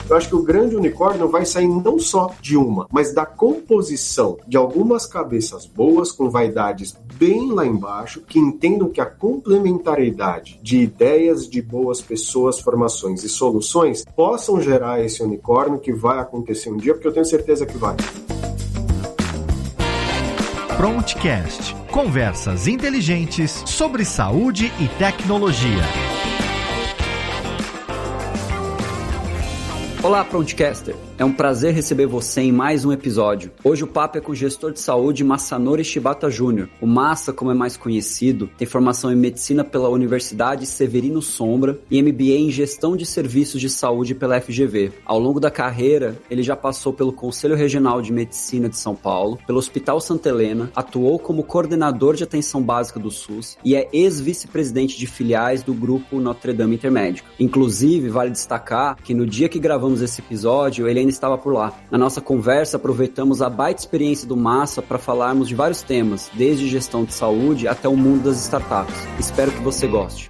Eu acho que o grande unicórnio vai sair não só de uma, mas da composição de algumas cabeças boas, com vaidades bem lá embaixo, que entendam que a complementariedade de ideias de boas pessoas, formações e soluções possam gerar esse unicórnio que vai acontecer um dia, porque eu tenho certeza que vai. Prontcast. Conversas inteligentes sobre saúde e tecnologia. Olá, Prontcaster! É um prazer receber você em mais um episódio. Hoje o papo é com o gestor de saúde Masanori Shibata Jr. O Massa, como é mais conhecido, tem formação em medicina pela Universidade Severino Sombra e MBA em gestão de serviços de saúde pela FGV. Ao longo da carreira, ele já passou pelo Conselho Regional de Medicina de São Paulo, pelo Hospital Santa Helena, atuou como coordenador de atenção básica do SUS e é ex-vice-presidente de filiais do grupo Notre Dame Intermédico. Inclusive, vale destacar que no dia que gravamos esse episódio, ele ainda estava por lá. Na nossa conversa, aproveitamos a baita experiência do Massa para falarmos de vários temas, desde gestão de saúde até o mundo das startups. Espero que você goste.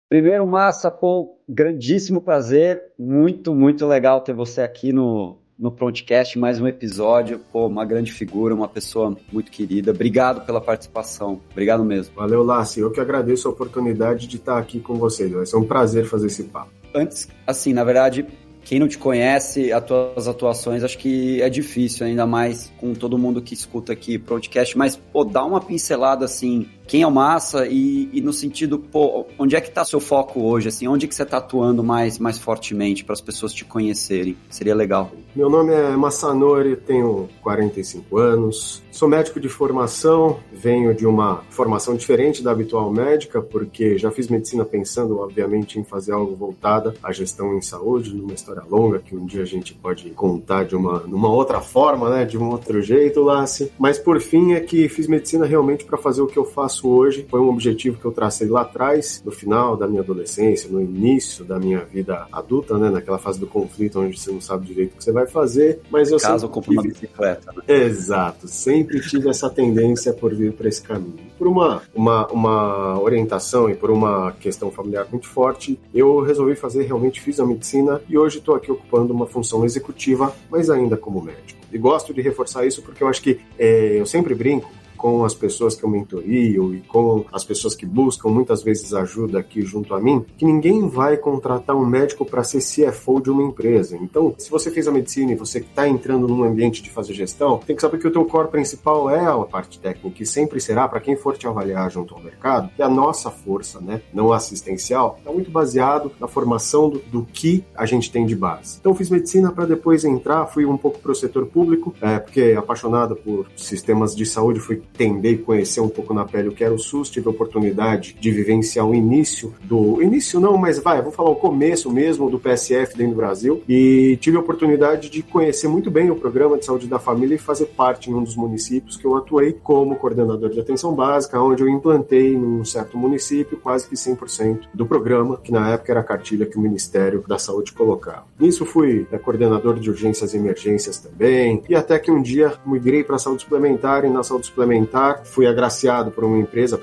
Primeiro, Massa, pô, grandíssimo prazer, muito legal ter você aqui no Prontcast, mais um episódio, pô, uma grande figura, uma pessoa muito querida, obrigado pela participação, obrigado mesmo. Valeu, Lassi, eu que agradeço a oportunidade de estar aqui com vocês, vai ser um prazer fazer esse papo. Antes, assim, na verdade, quem não te conhece, as tuas atuações, acho que é difícil, ainda mais com todo mundo que escuta aqui Prontcast, mas, pô, dá uma pincelada, assim, quem é o Massa e no sentido, pô, onde é que tá seu foco hoje, assim, onde que você tá atuando mais fortemente para as pessoas te conhecerem? Seria legal. Meu nome é Masanori, tenho 45 anos, sou médico de formação, venho de uma formação diferente da habitual médica, porque já fiz medicina pensando, obviamente, em fazer algo voltado à gestão em saúde, numa história longa que um dia a gente pode contar numa outra forma, né, de um outro jeito, Lassi. Mas por fim é que fiz medicina realmente para fazer o que eu faço hoje. Foi um objetivo que eu tracei lá atrás, no final da minha adolescência, no início da minha vida adulta, né, naquela fase do conflito onde você não sabe direito o que você vai fazer, mas eu caso eu compro uma bicicleta, né? Exato, sempre tive essa tendência por vir para esse caminho. Por uma orientação e por uma questão familiar muito forte, eu resolvi fazer, realmente fiz a medicina e hoje estou aqui ocupando uma função executiva, mas ainda como médico. E gosto de reforçar isso porque eu acho que eu sempre brinco com as pessoas que eu mentorio e com as pessoas que buscam muitas vezes ajuda aqui junto a mim, que ninguém vai contratar um médico para ser CFO de uma empresa. Então, se você fez a medicina e você está entrando num ambiente de fazer gestão, tem que saber que o teu core principal é a parte técnica e sempre será, para quem for te avaliar junto ao mercado, que a nossa força, né, não assistencial, está muito baseado na formação do que a gente tem de base. Então, fiz medicina para depois entrar, fui um pouco para o setor público, porque apaixonado por sistemas de saúde, fui entender e conhecer um pouco na pele o que era o SUS, tive a oportunidade de vivenciar o início não, mas vou falar o começo mesmo do PSF dentro do Brasil e tive a oportunidade de conhecer muito bem o Programa de Saúde da Família e fazer parte em um dos municípios que eu atuei como coordenador de atenção básica, onde eu implantei num certo município quase que 100% do programa, que na época era a cartilha que o Ministério da Saúde colocava. Nisso fui coordenador de urgências e emergências também, e até que um dia migrei para a saúde suplementar, e na saúde suplementar fui agraciado por uma empresa,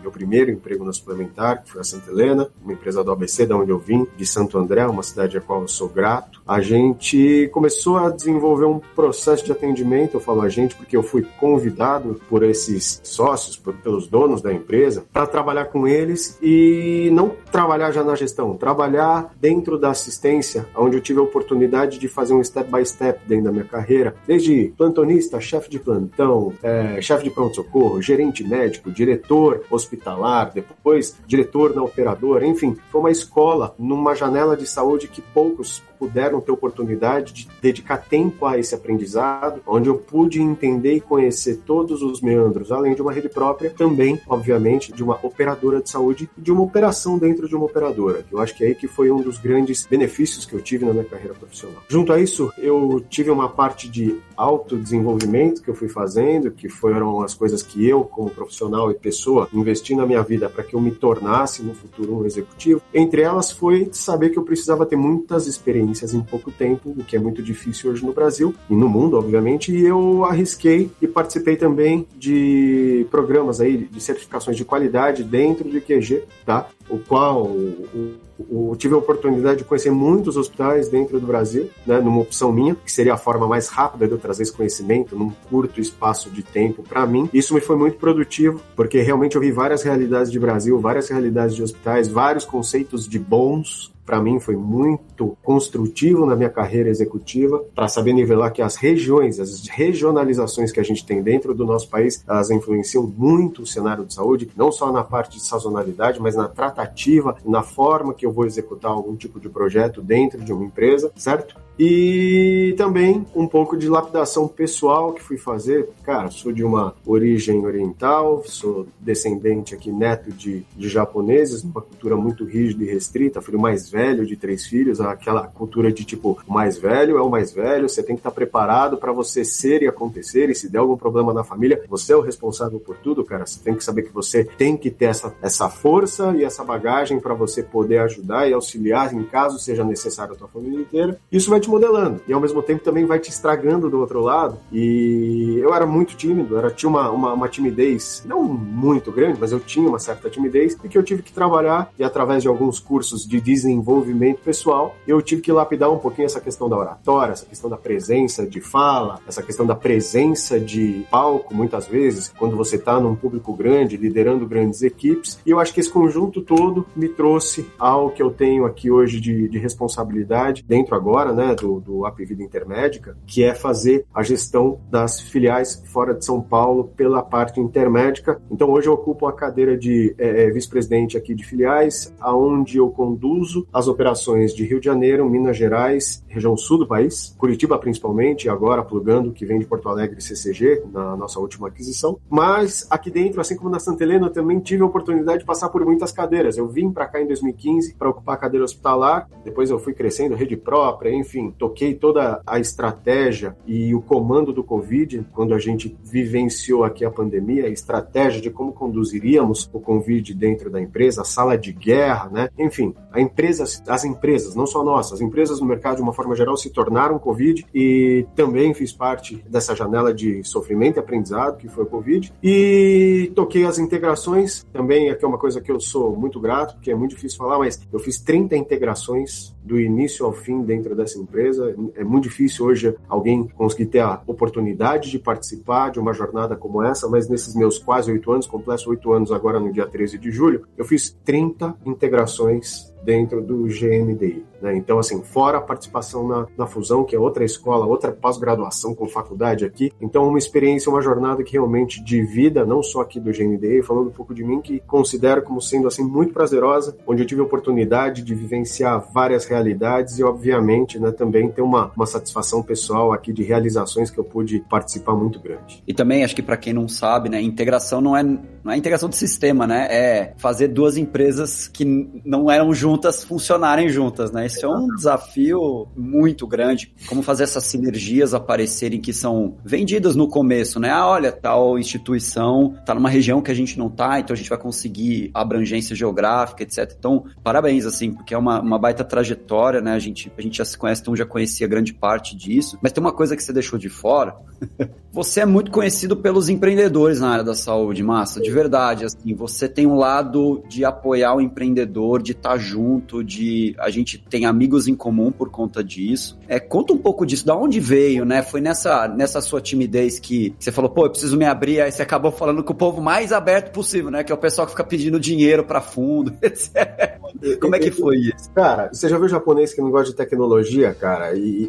meu primeiro emprego na suplementar, que foi a Santa Helena, uma empresa do ABC, da onde eu vim, de Santo André, uma cidade a qual eu sou grato. A gente começou a desenvolver um processo de atendimento, eu falo a gente porque eu fui convidado por esses sócios, pelos donos da empresa, para trabalhar com eles e não trabalhar já na gestão, trabalhar dentro da assistência, onde eu tive a oportunidade de fazer um step by step dentro da minha carreira, desde plantonista, chefe de plantão, chefe de pronto-socorro, gerente médico, diretor hospitalar, depois diretor na operadora, enfim, foi uma escola numa janela de saúde que poucos puderam ter oportunidade de dedicar tempo a esse aprendizado, onde eu pude entender e conhecer todos os meandros, além de uma rede própria, também, obviamente, de uma operadora de saúde e de uma operação dentro de uma operadora. Eu acho que é aí que foi um dos grandes benefícios que eu tive na minha carreira profissional. Junto a isso, eu tive uma parte de autodesenvolvimento que eu fui fazendo, que foram as coisas que eu, como profissional e pessoa, investi na minha vida para que eu me tornasse no futuro um executivo. Entre elas foi saber que eu precisava ter muitas experiências em pouco tempo, o que é muito difícil hoje no Brasil e no mundo, obviamente, e eu arrisquei e participei também de programas aí de certificações de qualidade dentro de QG, tá? O qual tive a oportunidade de conhecer muitos hospitais dentro do Brasil, né, numa opção minha, que seria a forma mais rápida de eu trazer esse conhecimento num curto espaço de tempo para mim. Isso me foi muito produtivo, porque realmente eu vi várias realidades de Brasil, várias realidades de hospitais, vários conceitos de bons. Para mim foi muito construtivo na minha carreira executiva, para saber nivelar que as regiões, as regionalizações que a gente tem dentro do nosso país, elas influenciam muito o cenário de saúde, não só na parte de sazonalidade, mas na tratativa, na forma que eu vou executar algum tipo de projeto dentro de uma empresa, certo? E também um pouco de lapidação pessoal que fui fazer. Cara, sou de uma origem oriental, sou descendente aqui, neto de japoneses, uma cultura muito rígida e restrita, filho mais velho de 3 filhos, aquela cultura de tipo, o mais velho é o mais velho, você tem que estar preparado para você ser e acontecer, e se der algum problema na família, você é o responsável por tudo, cara. Você tem que saber que você tem que ter essa força e essa bagagem para você poder ajudar e auxiliar em caso seja necessário a tua família inteira. Isso vai te modelando e ao mesmo tempo também vai te estragando do outro lado. E eu era muito tímido, tinha uma timidez não muito grande, mas eu tinha uma certa timidez e que eu tive que trabalhar, e através de alguns cursos de desenvolvimento pessoal, eu tive que lapidar um pouquinho essa questão da oratória, essa questão da presença de fala, essa questão da presença de palco, muitas vezes, quando você está num público grande, liderando grandes equipes. E eu acho que esse conjunto todo me trouxe ao que eu tenho aqui hoje de responsabilidade dentro agora, né, do App Vida Intermédica, que é fazer a gestão das filiais fora de São Paulo pela parte intermédica. Então hoje eu ocupo a cadeira de vice-presidente aqui de filiais, aonde eu conduzo as operações de Rio de Janeiro, Minas Gerais, região sul do país, Curitiba principalmente, e agora plugando o que vem de Porto Alegre e CCG, na nossa última aquisição. Mas aqui dentro, assim como na Santa Helena, eu também tive a oportunidade de passar por muitas cadeiras. Eu vim para cá em 2015 para ocupar a cadeira hospitalar, depois eu fui crescendo, rede própria, enfim, toquei toda a estratégia e o comando do Covid, quando a gente vivenciou aqui a pandemia, a estratégia de como conduziríamos o Covid dentro da empresa, a sala de guerra, né? Enfim, as empresas, não só nossas, as empresas no mercado de uma forma geral se tornaram Covid, e também fiz parte dessa janela de sofrimento e aprendizado que foi o Covid, e toquei as integrações, também aqui é uma coisa que eu sou muito grato, porque é muito difícil falar, mas eu fiz 30 integrações do início ao fim dentro dessa empresa. É muito difícil hoje alguém conseguir ter a oportunidade de participar de uma jornada como essa, mas nesses meus quase 8 anos, completo 8 anos agora no dia 13 de julho, eu fiz 30 integrações dentro do GNDI, né? Então, assim, fora a participação na fusão, que é outra escola, outra pós-graduação com faculdade aqui. Então, uma experiência, uma jornada que realmente de vida, não só aqui do GNDI, falando um pouco de mim, que considero como sendo, assim, muito prazerosa, onde eu tive a oportunidade de vivenciar várias realidades e, obviamente, né, também ter uma satisfação pessoal aqui de realizações que eu pude participar muito grande. E também, acho que para quem não sabe, né, integração não é integração de sistema, né? É fazer duas empresas que não eram juntas funcionarem juntas, né? Esse é um desafio muito grande. Como fazer essas sinergias aparecerem que são vendidas no começo, né? Olha, tal instituição tá numa região que a gente não tá, então a gente vai conseguir abrangência geográfica, etc. Então, parabéns, assim, porque é uma baita trajetória, né? A gente já se conhece, então já conhecia grande parte disso. Mas tem uma coisa que você deixou de fora. Você é muito conhecido pelos empreendedores na área da saúde, Massa, de verdade, assim, você tem um lado de apoiar o empreendedor, de estar junto, a gente tem amigos em comum por conta disso. Conta um pouco disso, da onde veio, né? Foi nessa sua timidez que você falou, pô, eu preciso me abrir, aí você acabou falando com o povo mais aberto possível, né? Que é o pessoal que fica pedindo dinheiro pra fundo, etc. Como é que foi isso? Cara, você já viu japonês que não gosta de tecnologia, cara? E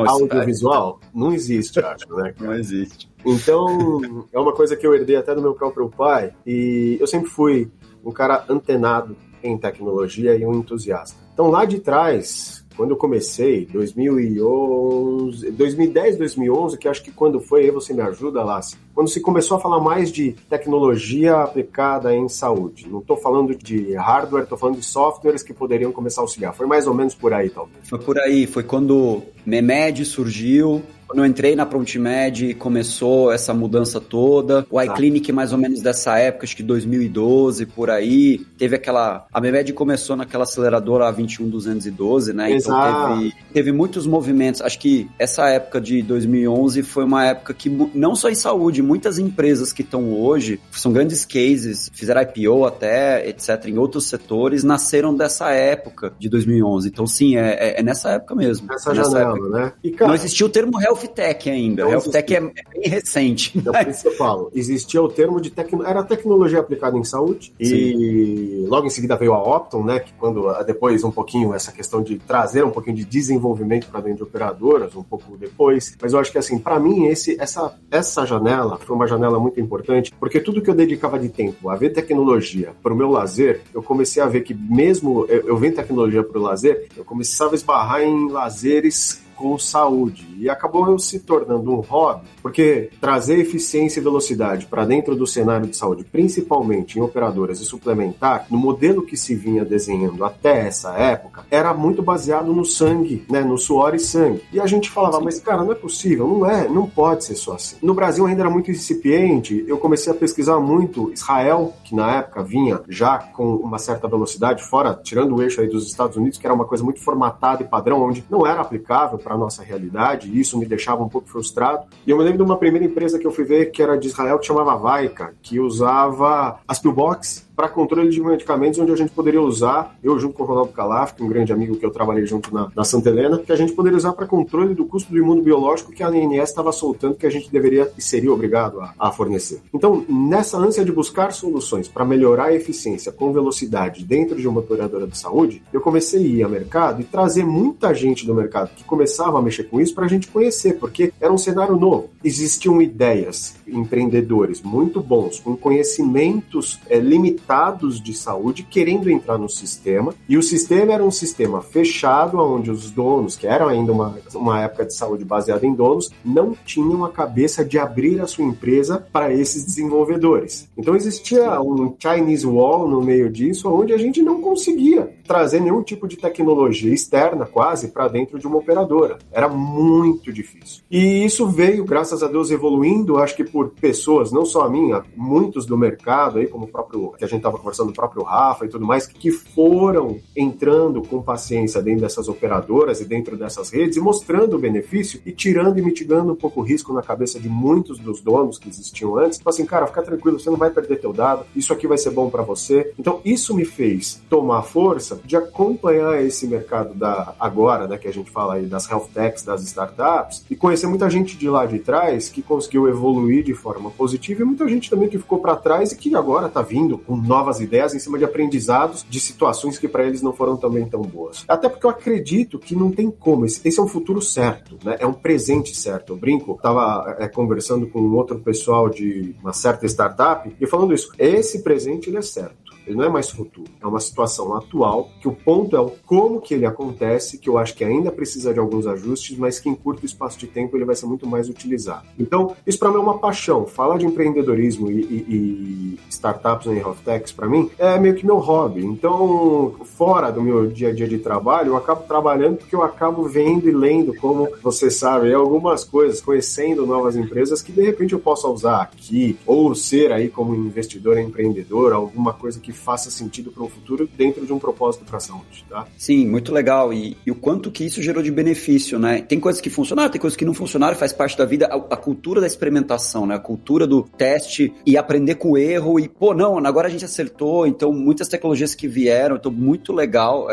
audiovisual? Não existe, acho, né, cara? Não existe. Então, é uma coisa que eu herdei até do meu próprio pai, e eu sempre fui um cara antenado em tecnologia e um entusiasta. Então, lá de trás, quando eu comecei, 2011, 2010, 2011, que acho que quando foi, aí você me ajuda, Lácio, quando se começou a falar mais de tecnologia aplicada em saúde. Não estou falando de hardware, estou falando de softwares que poderiam começar a auxiliar. Foi mais ou menos por aí, talvez. Foi por aí, foi quando Memed surgiu. Quando eu entrei na ProntMed, começou essa mudança toda. O iClinic, mais ou menos dessa época, acho que 2012, por aí. Teve aquela... A Memed começou naquela aceleradora 21212, né? Exato. Então teve muitos movimentos. Acho que essa época de 2011 foi uma época que, não só em saúde, muitas empresas que estão hoje, são grandes cases, fizeram IPO até, etc., em outros setores, nasceram dessa época de 2011. Então, sim, é nessa época mesmo. Nessa janela, época, né? E, cara, não existia o termo Health Tech ainda. Health Tech é bem recente. Então, por isso que eu falo, existia o termo de era tecnologia aplicada em saúde. Sim. E logo em seguida veio a Optum, né? Que quando depois um pouquinho essa questão de trazer um pouquinho de desenvolvimento para dentro de operadoras, um pouco depois. Mas eu acho que assim, para mim essa janela foi uma janela muito importante, porque tudo que eu dedicava de tempo a ver tecnologia para o meu lazer, eu comecei a ver que mesmo eu vendo tecnologia para o lazer, eu começava a esbarrar em lazeres com saúde, e acabou se tornando um hobby, porque trazer eficiência e velocidade para dentro do cenário de saúde, principalmente em operadoras e suplementar, no modelo que se vinha desenhando até essa época, era muito baseado no sangue, né, no suor e sangue. E a gente falava, mas cara, não é possível, não pode ser só assim. No Brasil ainda era muito incipiente, eu comecei a pesquisar muito Israel, que na época vinha já com uma certa velocidade, fora, tirando o eixo aí dos Estados Unidos, que era uma coisa muito formatada e padrão, onde não era aplicável para a nossa realidade, e isso me deixava um pouco frustrado. E eu me lembro de uma primeira empresa que eu fui ver, que era de Israel, que chamava Vaika, que usava as pillbox para controle de medicamentos, onde a gente poderia usar, eu junto com o Ronaldo Calaf, que é um grande amigo que eu trabalhei junto na Santa Helena, que a gente poderia usar para controle do custo do imunobiológico que a ANS estava soltando, que a gente deveria e seria obrigado a fornecer. Então, nessa ânsia de buscar soluções para melhorar a eficiência com velocidade dentro de uma operadora de saúde, eu comecei a ir ao mercado e trazer muita gente do mercado que começava a mexer com isso para a gente conhecer, porque era um cenário novo. Existiam ideias, empreendedores muito bons, com conhecimentos limitados de saúde, querendo entrar no sistema, e o sistema era um sistema fechado, onde os donos, que eram ainda uma época de saúde baseada em donos, não tinham a cabeça de abrir a sua empresa para esses desenvolvedores. Então existia um Chinese Wall no meio disso, onde a gente não conseguia trazer nenhum tipo de tecnologia externa, quase, para dentro de uma operadora. Era muito difícil. E isso veio, graças a Deus, evoluindo, acho que por pessoas, não só a minha, muitos do mercado, aí, como o próprio, que a gente estava conversando, o próprio Rafa e tudo mais, que foram entrando com paciência dentro dessas operadoras e dentro dessas redes e mostrando o benefício e tirando e mitigando um pouco o risco na cabeça de muitos dos donos que existiam antes. Então, assim, cara, fica tranquilo, você não vai perder teu dado, isso aqui vai ser bom para você. Então, isso me fez tomar força de acompanhar esse mercado agora, né, que a gente fala aí das health techs, das startups, e conhecer muita gente de lá de trás que conseguiu evoluir de forma positiva e muita gente também que ficou para trás e que agora tá vindo com novas ideias em cima de aprendizados de situações que para eles não foram também tão boas. Até porque eu acredito que não tem como, esse é um futuro certo, né? É um presente certo. Eu brinco, tava conversando com um outro pessoal de uma certa startup e falando isso, esse presente ele é certo. Ele não é mais futuro, é uma situação atual, que o ponto é o como que ele acontece, que eu acho que ainda precisa de alguns ajustes, mas que em curto espaço de tempo ele vai ser muito mais utilizado. Então, isso para mim é uma paixão. Falar de empreendedorismo e startups em health techs, para mim, é meio que meu hobby. Então, fora do meu dia a dia de trabalho, eu acabo trabalhando porque eu acabo vendo e lendo, como você sabe, algumas coisas, conhecendo novas empresas que de repente eu possa usar aqui, ou ser aí como investidor empreendedor, alguma coisa que faça sentido para o futuro dentro de um propósito para a saúde, tá? Sim, muito legal. E o quanto que isso gerou de benefício, né? Tem coisas que funcionaram, tem coisas que não funcionaram, faz parte da vida, a cultura da experimentação, né? A cultura do teste e aprender com o erro e, não, agora a gente acertou, então muitas tecnologias que vieram, então muito legal.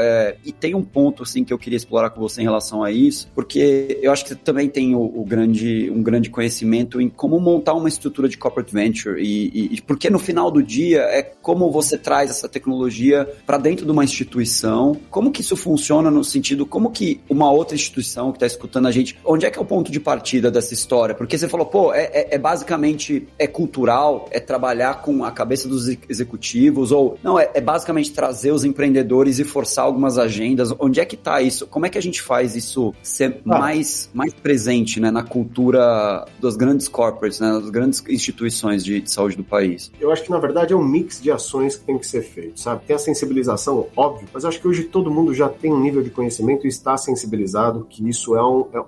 E tem um ponto, assim, que eu queria explorar com você em relação a isso, porque eu acho que você também tem um grande conhecimento em como montar uma estrutura de corporate venture e porque no final do dia é como você traz essa tecnologia para dentro de uma instituição? Como que isso funciona no sentido, como que uma outra instituição que está escutando a gente, onde é que é o ponto de partida dessa história? Porque você falou, basicamente, é cultural, é trabalhar com a cabeça dos executivos, ou não, é basicamente trazer os empreendedores e forçar algumas agendas. Onde é que está isso? Como é que a gente faz isso ser mais presente, né, na cultura das grandes corporates, né, das grandes instituições de saúde do país? Eu acho que, na verdade, é um mix de ações que tem que ser feito, sabe? Tem a sensibilização, óbvio, mas eu acho que hoje todo mundo já tem um nível de conhecimento e está sensibilizado que isso é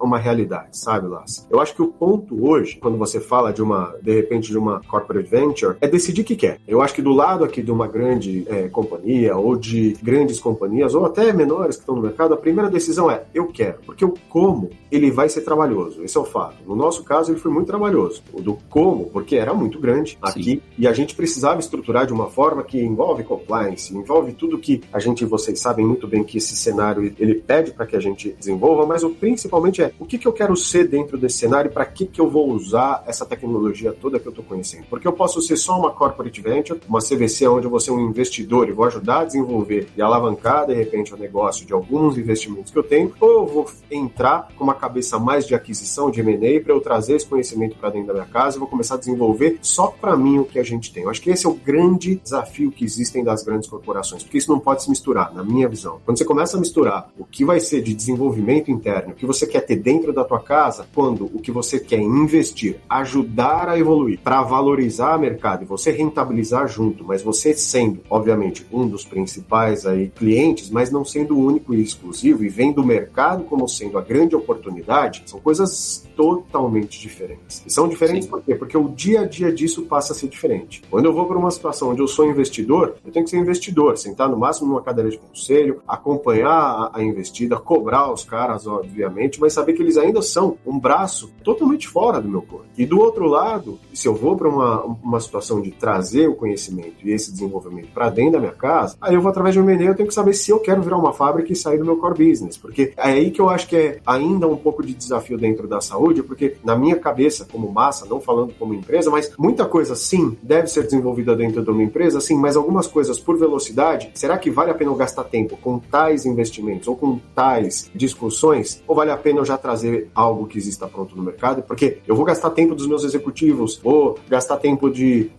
uma realidade, sabe, Lars? Eu acho que o ponto hoje, quando você fala de repente, de uma corporate venture, é decidir o que quer. Eu acho que do lado aqui de uma grande companhia, ou de grandes companhias, ou até menores que estão no mercado, a primeira decisão é, eu quero, porque o como, ele vai ser trabalhoso, esse é o fato. No nosso caso, ele foi muito trabalhoso. O do como, porque era muito grande aqui, sim, e a gente precisava estruturar de uma forma que envolve compliance, envolve tudo que vocês sabem muito bem que esse cenário, ele pede para que a gente desenvolva, mas principalmente o que eu quero ser dentro desse cenário e para que eu vou usar essa tecnologia toda que eu estou conhecendo. Porque eu posso ser só uma corporate venture, uma CVC onde eu vou ser um investidor e vou ajudar a desenvolver e alavancar, de repente, o negócio de alguns investimentos que eu tenho, ou eu vou entrar com uma cabeça mais de aquisição, de M&A, para eu trazer esse conhecimento para dentro da minha casa e vou começar a desenvolver só para mim o que a gente tem. Eu acho que esse é o grande desafio que existem das grandes corporações, porque isso não pode se misturar, na minha visão. Quando você começa a misturar o que vai ser de desenvolvimento interno, o que você quer ter dentro da tua casa, quando o que você quer investir, ajudar a evoluir, para valorizar o mercado e você rentabilizar junto, mas você sendo, obviamente, um dos principais clientes, mas não sendo o único e exclusivo, e vendo o mercado como sendo a grande oportunidade, são coisas totalmente diferentes. E são diferentes, sim, por quê? Porque o dia a dia disso passa a ser diferente. Quando eu vou para uma situação onde eu sou investidor, eu tenho que ser investidor, sentar no máximo numa cadeira de conselho, acompanhar a investida, cobrar os caras, obviamente, mas saber que eles ainda são um braço totalmente fora do meu corpo. E do outro lado, se eu vou para uma situação de trazer o conhecimento e esse desenvolvimento para dentro da minha casa, aí eu vou através de um M&A, eu tenho que saber se eu quero virar uma fábrica e sair do meu core business, porque é aí que eu acho que é ainda um pouco de desafio dentro da saúde, porque na minha cabeça, como massa, não falando como empresa, mas muita coisa, sim, deve ser desenvolvida dentro de uma empresa, sim, mas algumas coisas por velocidade, será que vale a pena eu gastar tempo com tais investimentos ou com tais discussões, ou vale a pena eu já trazer algo que exista pronto no mercado? Porque eu vou gastar tempo dos meus executivos, vou gastar tempo de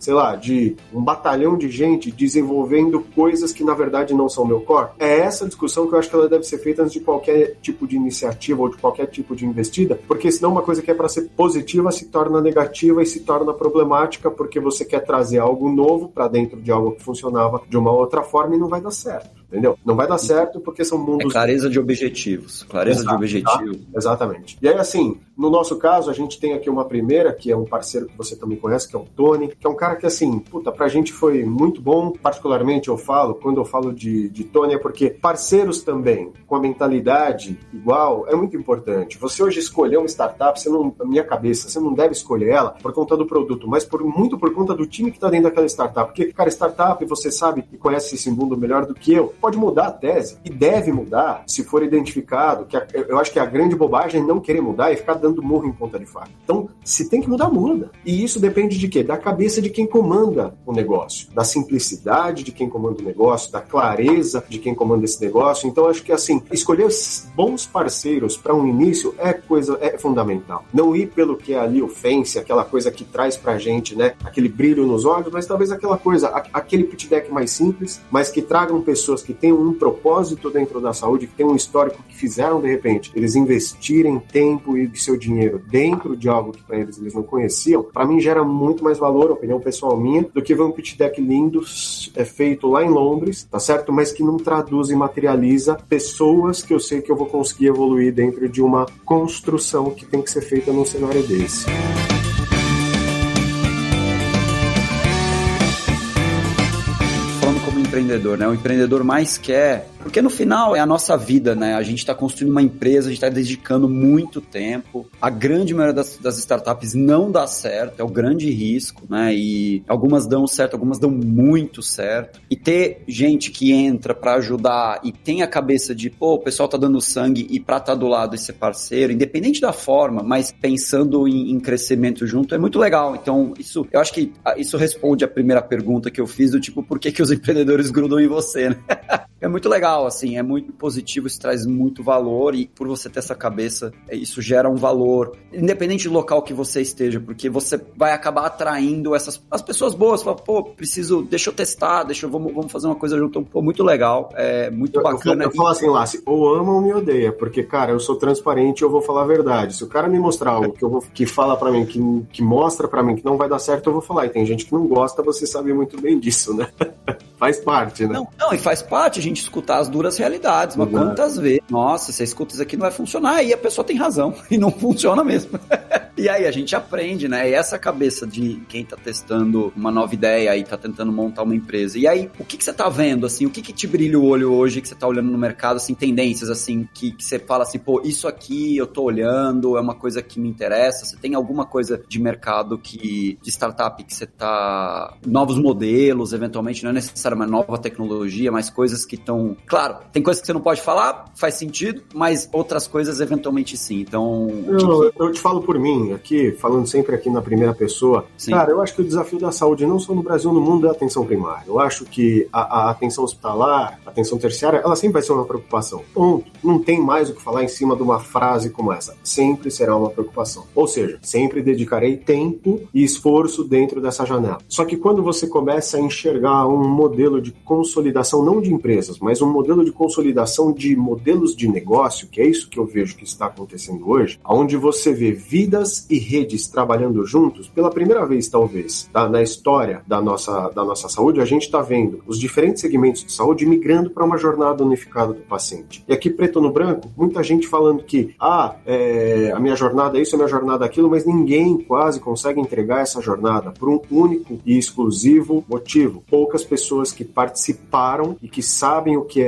um batalhão de gente desenvolvendo coisas que na verdade não são meu core. É essa discussão que eu acho que ela deve ser feita antes de qualquer tipo de iniciativa ou de qualquer tipo de investida, porque senão uma coisa que é para ser positiva se torna negativa e se torna problemática porque você quer trazer algo novo para dentro de algo que funcionava de uma outra forma e não vai dar certo. Entendeu? Não vai dar certo porque são mundos... clareza de objetivos. Clareza de objetivo. Tá? Exatamente. E aí, assim, no nosso caso, a gente tem aqui uma primeira, que é um parceiro que você também conhece, que é o Tony, que é um cara que, assim, pra gente foi muito bom. Particularmente, quando eu falo de Tony, é porque parceiros também, com a mentalidade igual, é muito importante. Você hoje escolher uma startup, na minha cabeça, você não deve escolher ela por conta do produto, mas muito por conta do time que tá dentro daquela startup. Porque, cara, startup, você sabe e conhece esse mundo melhor do que eu, pode mudar a tese, e deve mudar se for identificado, que eu acho que a grande bobagem é não querer mudar e ficar dando murro em ponta de faca. Então, se tem que mudar, muda. E isso depende de quê? Da cabeça de quem comanda o negócio, da simplicidade de quem comanda o negócio, da clareza de quem comanda esse negócio. Então, acho que, assim, escolher bons parceiros para um início é fundamental. Não ir pelo que é ali o fancy, aquela coisa que traz pra gente, né, aquele brilho nos olhos, mas talvez aquela coisa, aquele pitch deck mais simples, mas que tragam pessoas que tenham um propósito dentro da saúde, que tenham um histórico, que fizeram, de repente, eles investirem tempo e seu dinheiro dentro de algo que para eles não conheciam. Para mim gera muito mais valor, opinião pessoal minha, do que ver um pitch deck lindo feito lá em Londres, tá certo? Mas que não traduz e materializa pessoas que eu sei que eu vou conseguir evoluir dentro de uma construção que tem que ser feita num cenário desse. Empreendedor, né? O empreendedor mais quer Porque no final é a nossa vida, né? A gente está construindo uma empresa, a gente está dedicando muito tempo. A grande maioria das startups não dá certo, é o grande risco, né? E algumas dão certo, algumas dão muito certo. E ter gente que entra para ajudar e tem a cabeça de, pô, o pessoal tá dando sangue e pra estar do lado e ser parceiro, independente da forma, mas pensando em crescimento junto, é muito legal. Então, eu acho que isso responde a primeira pergunta que eu fiz, do tipo, por que os empreendedores grudam em você, né? É muito legal, assim, é muito positivo, isso traz muito valor e por você ter essa cabeça, isso gera um valor, independente do local que você esteja, porque você vai acabar atraindo as pessoas boas, fala, pô, deixa eu testar, vamos fazer uma coisa junto, pô, muito legal, é muito bacana. Eu falo assim, Lassi, ou ama ou me odeia, porque, cara, eu sou transparente, eu vou falar a verdade. Se o cara me mostrar algo que fala pra mim, que mostra pra mim que não vai dar certo, eu vou falar. E tem gente que não gosta, você sabe muito bem disso, né? Faz parte, né? Não, e faz parte a gente escutar as duras realidades, mas quantas vezes, nossa, você escuta isso aqui não vai funcionar, e a pessoa tem razão, e não funciona mesmo. E aí a gente aprende, né? E essa cabeça de quem tá testando uma nova ideia e tá tentando montar uma empresa. E aí, o que você tá vendo, assim? O que te brilha o olho hoje que você tá olhando no mercado, assim, tendências, assim, que você fala assim, pô, isso aqui eu tô olhando, é uma coisa que me interessa. Você tem alguma coisa de mercado de startup que você tá... Novos modelos, eventualmente, não é necessariamente uma nova tecnologia, mas coisas que estão... Claro, tem coisas que você não pode falar, faz sentido, mas outras coisas eventualmente sim. Então... Eu te falo por mim, aqui, falando sempre aqui na primeira pessoa, sim. Cara, eu acho que o desafio da saúde, não só no Brasil, no mundo, é a atenção primária. Eu acho que a atenção hospitalar, a atenção terciária, ela sempre vai ser uma preocupação. Ponto. Não tem mais o que falar em cima de uma frase como essa. Sempre será uma preocupação. Ou seja, sempre dedicarei tempo e esforço dentro dessa janela. Só que quando você começa a enxergar um modelo de consolidação, não de empresas, mas um modelo de consolidação de modelos de negócio, que é isso que eu vejo que está acontecendo hoje, onde você vê vidas e redes trabalhando juntos, pela primeira vez, talvez, na história da nossa saúde, a gente está vendo os diferentes segmentos de saúde migrando para uma jornada unificada do paciente. E aqui, preto no branco, muita gente falando que a minha jornada é isso, a minha jornada é aquilo, mas ninguém quase consegue entregar essa jornada por um único e exclusivo motivo. Poucas pessoas que participaram e que sabem o que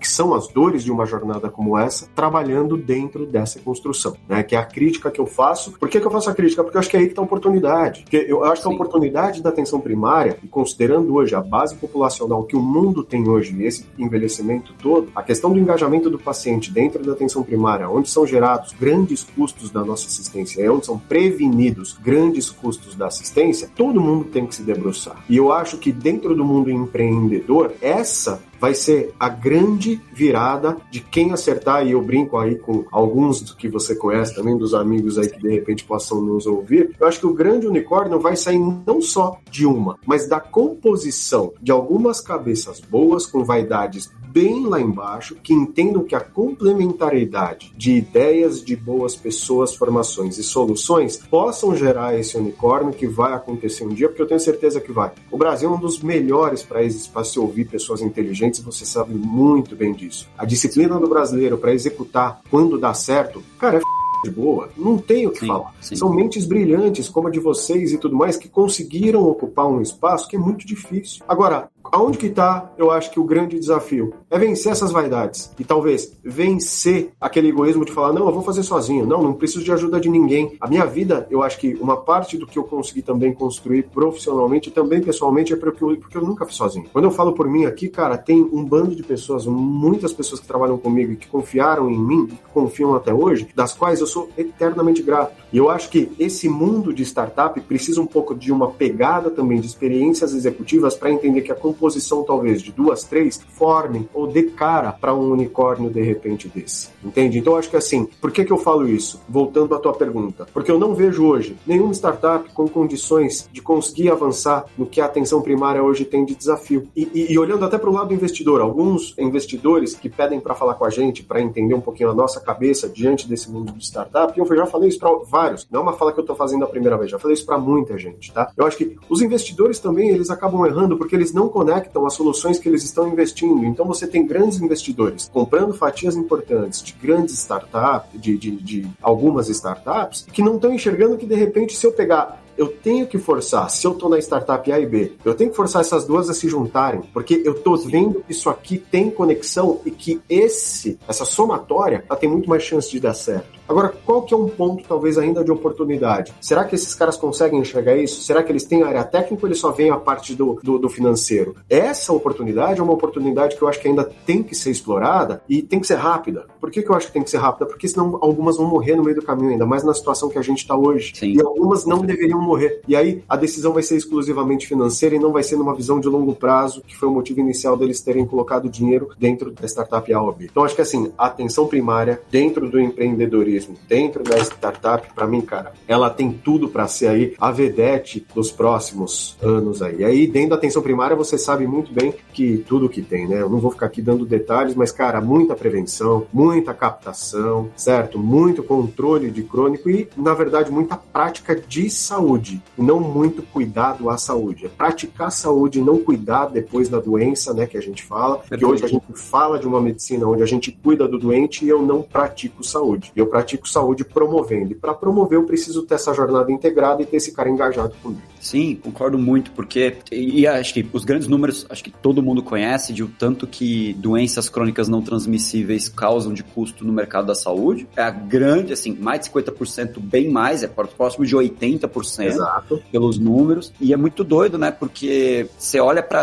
são as dores de uma jornada como essa, trabalhando dentro dessa construção, né? Que é a crítica que eu faço. Por que eu faço a crítica? Porque eu acho que é aí que está a oportunidade. Porque eu acho que a oportunidade da atenção primária, e considerando hoje a base populacional que o mundo tem hoje, esse envelhecimento todo, a questão do engajamento do paciente dentro da atenção primária, onde são gerados grandes custos da nossa assistência, onde são prevenidos grandes custos da assistência, todo mundo tem que se debruçar. E eu acho que dentro do mundo empreendedor, essa vai ser a grande virada de quem acertar, e eu brinco aí com alguns que você conhece também, dos amigos aí que de repente possam nos ouvir. Eu acho que o grande unicórnio vai sair não só de uma, mas da composição de algumas cabeças boas com vaidades bem lá embaixo, que entendam que a complementariedade de ideias de boas pessoas, formações e soluções possam gerar esse unicórnio que vai acontecer um dia, porque eu tenho certeza que vai. O Brasil é um dos melhores países para se ouvir pessoas inteligentes, você sabe muito bem disso. A disciplina do brasileiro para executar quando dá certo, cara, de boa, não tem o que falar. Sim. São mentes brilhantes, como a de vocês e tudo mais, que conseguiram ocupar um espaço que é muito difícil. Agora, aonde que está, eu acho que o grande desafio é vencer essas vaidades e talvez vencer aquele egoísmo de falar, não, eu vou fazer sozinho, não preciso de ajuda de ninguém. A minha vida, eu acho que uma parte do que eu consegui também construir profissionalmente e também pessoalmente é porque eu nunca fiz sozinho. Quando eu falo por mim aqui, cara, tem um bando de pessoas, muitas pessoas que trabalham comigo e que confiaram em mim, e que confiam até hoje, das quais eu sou eternamente grato. E eu acho que esse mundo de startup precisa um pouco de uma pegada também de experiências executivas para entender que a composição talvez de 2, 3 formem ou dê cara para um unicórnio de repente desse. Entende? Então eu acho que assim, por que eu falo isso? Voltando à tua pergunta. Porque eu não vejo hoje nenhuma startup com condições de conseguir avançar no que a atenção primária hoje tem de desafio. E olhando até para o lado do investidor, alguns investidores que pedem para falar com a gente, para entender um pouquinho a nossa cabeça diante desse mundo de startup, e eu já falei isso para vários, não é uma fala que eu estou fazendo a primeira vez, já falei isso para muita gente, tá? Eu acho que os investidores também, eles acabam errando porque eles não conectam as soluções que eles estão investindo. Então você tem grandes investidores comprando fatias importantes de grandes startups, de algumas startups, que não estão enxergando que de repente se eu pegar eu tenho que forçar, se eu estou na startup A e B, eu tenho que forçar essas duas a se juntarem, porque eu estou vendo que isso aqui tem conexão e que essa somatória, ela tem muito mais chance de dar certo. Agora, qual que é um ponto, talvez, ainda de oportunidade? Será que esses caras conseguem enxergar isso? Será que eles têm área técnica ou eles só veem a parte do financeiro? Essa oportunidade é uma oportunidade que eu acho que ainda tem que ser explorada e tem que ser rápida. Por que eu acho que tem que ser rápida? Porque senão algumas vão morrer no meio do caminho, ainda mais na situação que a gente está hoje. Sim. E algumas não deveriam morrer. E aí, a decisão vai ser exclusivamente financeira e não vai ser numa visão de longo prazo, que foi o motivo inicial deles terem colocado dinheiro dentro da startup A ou B. Então, acho que assim, a atenção primária dentro do empreendedorismo, dentro da startup, para mim, cara, ela tem tudo para ser aí a vedete dos próximos anos aí. E aí, dentro da atenção primária, você sabe muito bem que tudo que tem, né? Eu não vou ficar aqui dando detalhes, mas, cara, muita prevenção, muita captação, certo? Muito controle de crônico e, na verdade, muita prática de saúde, e não muito cuidado à saúde. É praticar saúde e não cuidar depois da doença, né, que a gente fala. Porque hoje a gente fala de uma medicina onde a gente cuida do doente e eu não pratico saúde. Eu pratico saúde promovendo. E para promover eu preciso ter essa jornada integrada e ter esse cara engajado comigo. Sim, concordo muito, porque e acho que os grandes números, acho que todo mundo conhece de o tanto que doenças crônicas não transmissíveis causam de custo no mercado da saúde. É a grande, assim, mais de 50%, bem mais, é próximo de 80%. Exato. Pelos números. E é muito doido, né? Porque você olha para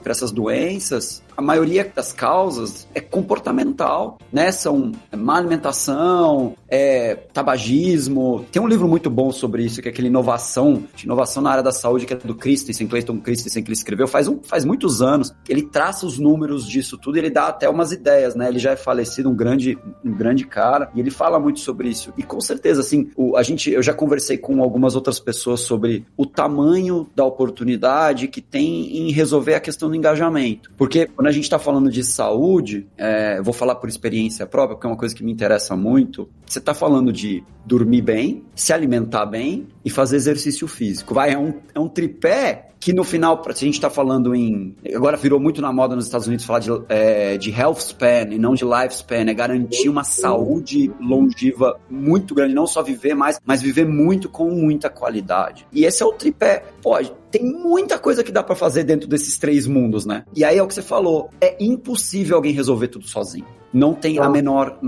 essas doenças, a maioria das causas é comportamental, né? São má alimentação, tabagismo. Tem um livro muito bom sobre isso, que é aquele Inovação na área da saúde, que é do Clayton Christensen, que ele escreveu faz muitos anos. Ele traça os números disso tudo e ele dá até umas ideias, né? Ele já é falecido, um grande cara, e ele fala muito sobre isso. E com certeza, assim, eu já conversei com algumas outras pessoas sobre o tamanho da oportunidade que tem em resolver a questão do engajamento. Porque quando a gente está falando de saúde, vou falar por experiência própria, porque é uma coisa que me interessa muito, você está falando de dormir bem, se alimentar bem e fazer exercício físico. É um tripé que no final, se a gente está falando agora virou muito na moda nos Estados Unidos falar de health span e não de lifespan, é garantir uma saúde longeva muito grande, não só viver mais, mas viver muito com muita qualidade. E esse é o tripé. Tem muita coisa que dá pra fazer dentro desses três mundos, né? E aí é o que você falou, é impossível alguém resolver tudo sozinho. Não tem a menor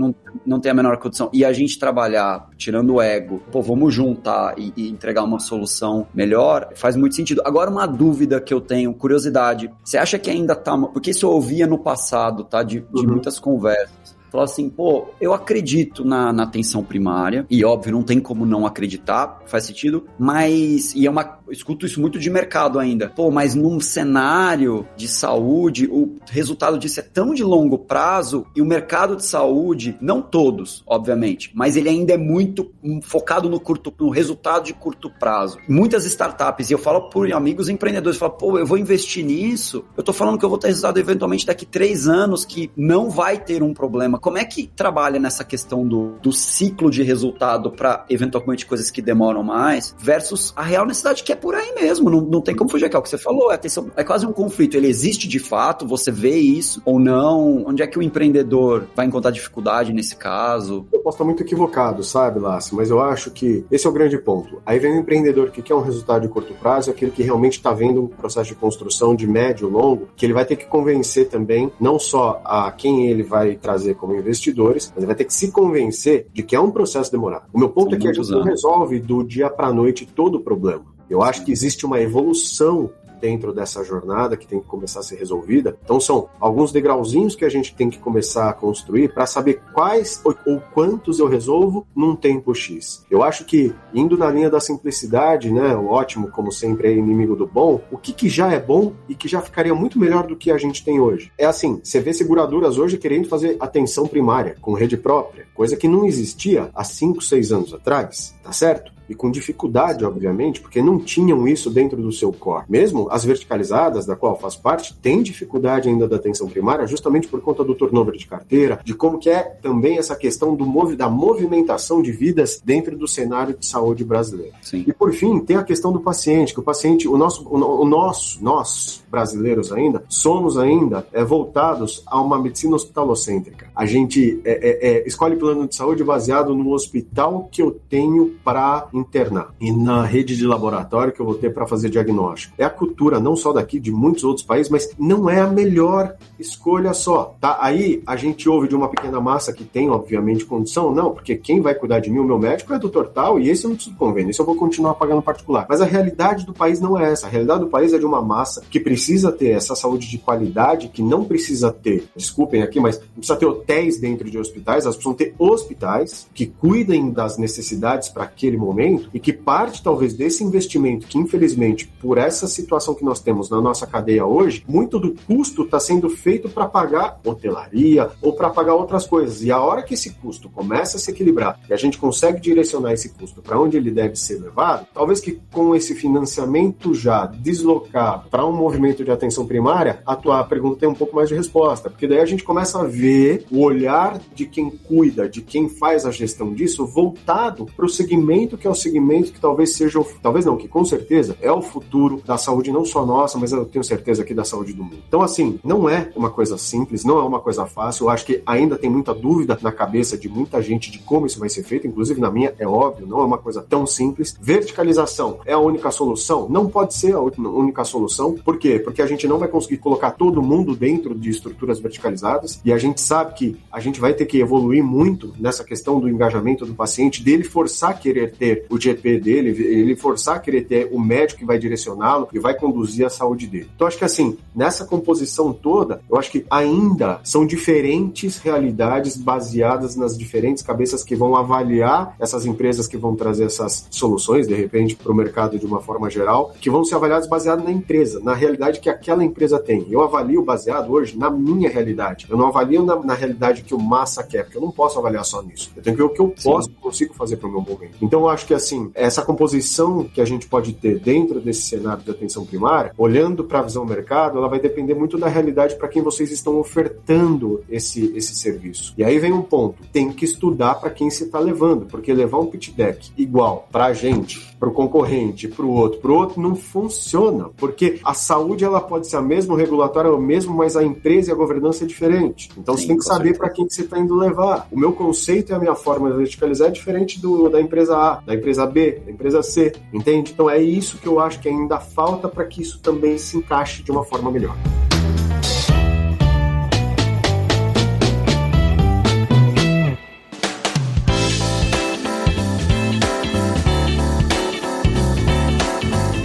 condição. E a gente trabalhar, tirando o ego, vamos juntar e entregar uma solução melhor, faz muito sentido. Agora, uma dúvida que eu tenho, curiosidade, você acha que ainda tá... Porque isso eu ouvia no passado, tá? De muitas conversas. Falar assim, eu acredito na atenção primária, e óbvio, não tem como não acreditar, faz sentido, mas, eu escuto isso muito de mercado ainda, mas num cenário de saúde, o resultado disso é tão de longo prazo, e o mercado de saúde, não todos, obviamente, mas ele ainda é muito focado no resultado de curto prazo. Muitas startups, e eu falo por amigos empreendedores, falam, eu vou investir nisso, eu tô falando que eu vou ter resultado eventualmente daqui 3 anos, que não vai ter um problema. Como é que trabalha nessa questão do ciclo de resultado para, eventualmente, coisas que demoram mais, versus a real necessidade que é por aí mesmo, não tem como fugir, que é o que você falou, é quase um conflito, ele existe de fato, você vê isso ou não, onde é que o empreendedor vai encontrar dificuldade nesse caso? Eu posso estar muito equivocado, sabe, Lácio, mas eu acho que esse é o grande ponto. Aí vem o empreendedor que quer um resultado de curto prazo, aquele que realmente está vendo um processo de construção de médio, longo, que ele vai ter que convencer também, não só a quem ele vai trazer como investidores, mas ele vai ter que se convencer de que é um processo demorado. O meu ponto é que a gente não resolve do dia para a noite todo o problema. Eu acho que existe uma evolução dentro dessa jornada que tem que começar a ser resolvida. Então são alguns degrauzinhos que a gente tem que começar a construir para saber quais ou quantos eu resolvo num tempo X. Eu acho que indo na linha da simplicidade, né, o ótimo como sempre é inimigo do bom, o que já é bom e que já ficaria muito melhor do que a gente tem hoje. É assim, você vê seguradoras hoje querendo fazer atenção primária com rede própria, coisa que não existia há 5, 6 anos atrás, tá certo? E com dificuldade, obviamente, porque não tinham isso dentro do seu core. Mesmo as verticalizadas, da qual faz parte, têm dificuldade ainda da atenção primária, justamente por conta do turnover de carteira, de como que é também essa questão da movimentação de vidas dentro do cenário de saúde brasileiro. Sim. E por fim, tem a questão do paciente, que o paciente, nós brasileiros ainda, somos ainda voltados a uma medicina hospitalocêntrica. A gente escolhe plano de saúde baseado no hospital que eu tenho para internar e na rede de laboratório que eu vou ter para fazer diagnóstico. É a cultura, não só daqui, de muitos outros países, mas não é a melhor escolha só, tá? Aí a gente ouve de uma pequena massa que tem, obviamente, condição, não, porque quem vai cuidar de mim, o meu médico é doutor tal, e esse eu não preciso de convênio, esse eu vou continuar pagando particular. Mas a realidade do país não é essa. A realidade do país é de uma massa que precisa ter essa saúde de qualidade, que não precisa ter, desculpem aqui, mas não precisa ter hotéis dentro de hospitais, elas precisam ter hospitais que cuidem das necessidades para aquele momento e que parte, talvez, desse investimento que, infelizmente, por essa situação que nós temos na nossa cadeia hoje, muito do custo está sendo feito para pagar hotelaria ou para pagar outras coisas. E a hora que esse custo começa a se equilibrar e a gente consegue direcionar esse custo para onde ele deve ser levado, talvez que com esse financiamento já deslocado para um movimento de atenção primária, a tua pergunta tem um pouco mais de resposta, porque daí a gente começa a ver o olhar de quem cuida, de quem faz a gestão disso, voltado para o segmento que é o segmento que talvez seja, talvez não, que com certeza é o futuro da saúde, não só nossa, mas eu tenho certeza aqui da saúde do mundo. Então, assim, não é uma coisa simples, não é uma coisa fácil, eu acho que ainda tem muita dúvida na cabeça de muita gente de como isso vai ser feito, inclusive na minha, é óbvio, não é uma coisa tão simples. Verticalização é a única solução? Não pode ser a única solução. Por quê? Porque a gente não vai conseguir colocar todo mundo dentro de estruturas verticalizadas e a gente sabe que a gente vai ter que evoluir muito nessa questão do engajamento do paciente, dele forçar a querer ter o GP dele, ele forçar a querer ter o médico que vai direcioná-lo e vai conduzir a saúde dele. Então, acho que assim, nessa composição toda, eu acho que ainda são diferentes realidades baseadas nas diferentes cabeças que vão avaliar essas empresas que vão trazer essas soluções, de repente, para o mercado de uma forma geral, que vão ser avaliadas baseado na empresa, na realidade que aquela empresa tem. Eu avalio baseado hoje na minha realidade. Eu não avalio na realidade que o massa quer, porque eu não posso avaliar só nisso. Eu tenho que ver o que eu consigo fazer para o meu momento. Então, eu acho que, assim, essa composição que a gente pode ter dentro desse cenário de atenção primária, olhando para a visão do mercado, ela vai depender muito da realidade para quem vocês estão ofertando esse serviço. E aí vem um ponto. Tem que estudar para quem você está levando, porque levar um pitch deck igual para a gente, para o concorrente, para o outro não funciona, porque a saúde ela pode ser a mesma, o regulatório é o mesmo, mas a empresa e a governança é diferente. Então você tem que saber para quem que você está indo levar. O meu conceito e a minha forma de verticalizar é diferente da empresa A, da empresa B, da empresa C, entende? Então é isso que eu acho que ainda falta para que isso também se encaixe de uma forma melhor.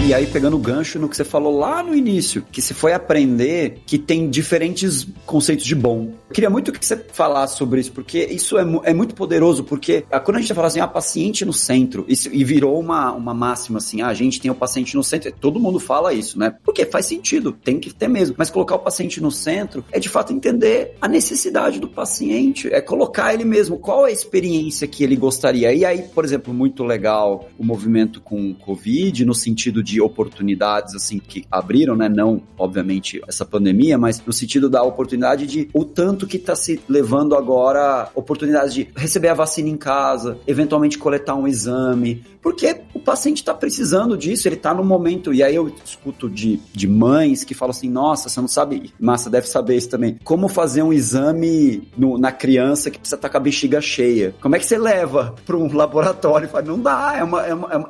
E aí, pegando o gancho no que você falou lá no início, que você foi aprender que tem diferentes conceitos de bom. Eu queria muito que você falasse sobre isso, porque isso é muito poderoso, porque quando a gente fala assim, paciente no centro, e virou uma máxima assim, a gente tem o paciente no centro, todo mundo fala isso, né? Porque faz sentido, tem que ter mesmo. Mas colocar o paciente no centro é, de fato, entender a necessidade do paciente, é colocar ele mesmo, qual é a experiência que ele gostaria. E aí, por exemplo, muito legal o movimento com o Covid, no sentido de oportunidades, assim, que abriram, né? Não, obviamente, essa pandemia, mas no sentido da oportunidade de o tanto que está se levando agora oportunidades de receber a vacina em casa, eventualmente coletar um exame, porque o paciente está precisando disso, ele está no momento, e aí eu escuto de mães que falam assim, nossa, você não sabe, Massa deve saber isso também, como fazer um exame na criança que precisa estar com a bexiga cheia. Como é que você leva para um laboratório e fala, não dá,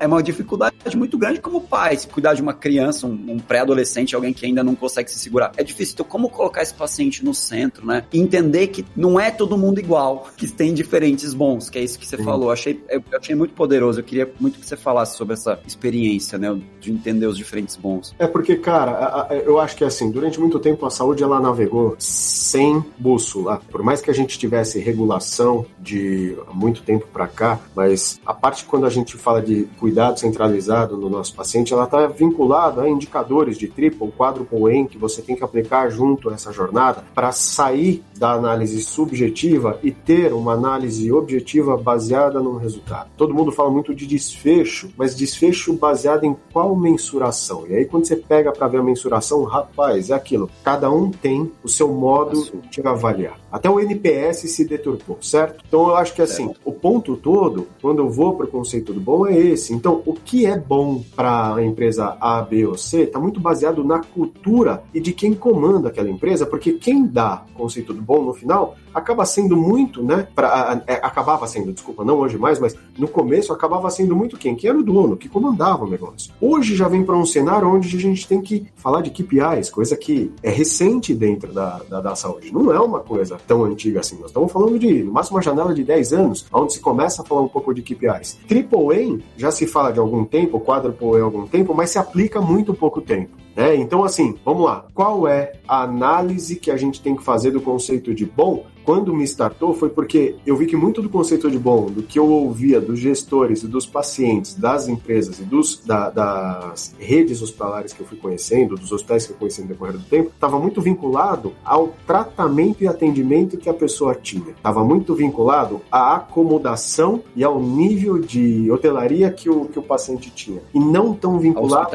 é uma dificuldade muito grande como pai, se cuidar de uma criança, um pré-adolescente, alguém que ainda não consegue se segurar. É difícil. Então, como colocar esse paciente no centro, né? E entender que não é todo mundo igual, que tem diferentes bons, que é isso que você falou. Eu achei muito poderoso. Eu queria muito que você falasse sobre essa experiência, né? De entender os diferentes bons. É porque, cara, eu acho que assim, durante muito tempo a saúde, ela navegou sem bússola. Por mais que a gente tivesse regulação de há muito tempo pra cá, mas a parte quando a gente fala de cuidado centralizado no nosso paciente, ela está vinculada a indicadores de triple, quadruple aim que você tem que aplicar junto a essa jornada para sair da análise subjetiva e ter uma análise objetiva baseada num resultado. Todo mundo fala muito de desfecho, mas desfecho baseado em qual mensuração? E aí quando você pega para ver a mensuração, rapaz, é aquilo. Cada um tem o seu modo tive a avaliar. Até o NPS se deturpou, certo? Então eu acho que assim, o ponto todo, quando eu vou para o conceito do bom, é esse. Então, o que é bom para a empresa A, B ou C está muito baseado na cultura e de quem comanda aquela empresa, porque quem dá o conceito do bom no final acaba sendo muito, né? Acabava sendo, desculpa, não hoje mais, mas no começo acabava sendo muito quem? Quem era o dono, que comandava o negócio. Hoje já vem para um cenário onde a gente tem que falar de KPIs, coisa que é recente dentro da saúde. Não é uma coisa tão antiga assim. Nós estamos falando de, no máximo, uma janela de 10 anos, onde se começa a falar um pouco de KPIs. Triple A já se fala de algum tempo, Quadruple A há algum tempo, mas se aplica há muito pouco tempo. Então, assim, vamos lá. Qual é a análise que a gente tem que fazer do conceito de bom? Quando me startou foi porque eu vi que muito do conceito de bom, do que eu ouvia dos gestores e dos pacientes, das empresas e das redes hospitalares que eu fui conhecendo, dos hospitais que eu conheci no decorrer do tempo, estava muito vinculado ao tratamento e atendimento que a pessoa tinha. Estava muito vinculado à acomodação e ao nível de hotelaria que o paciente tinha. E não tão vinculado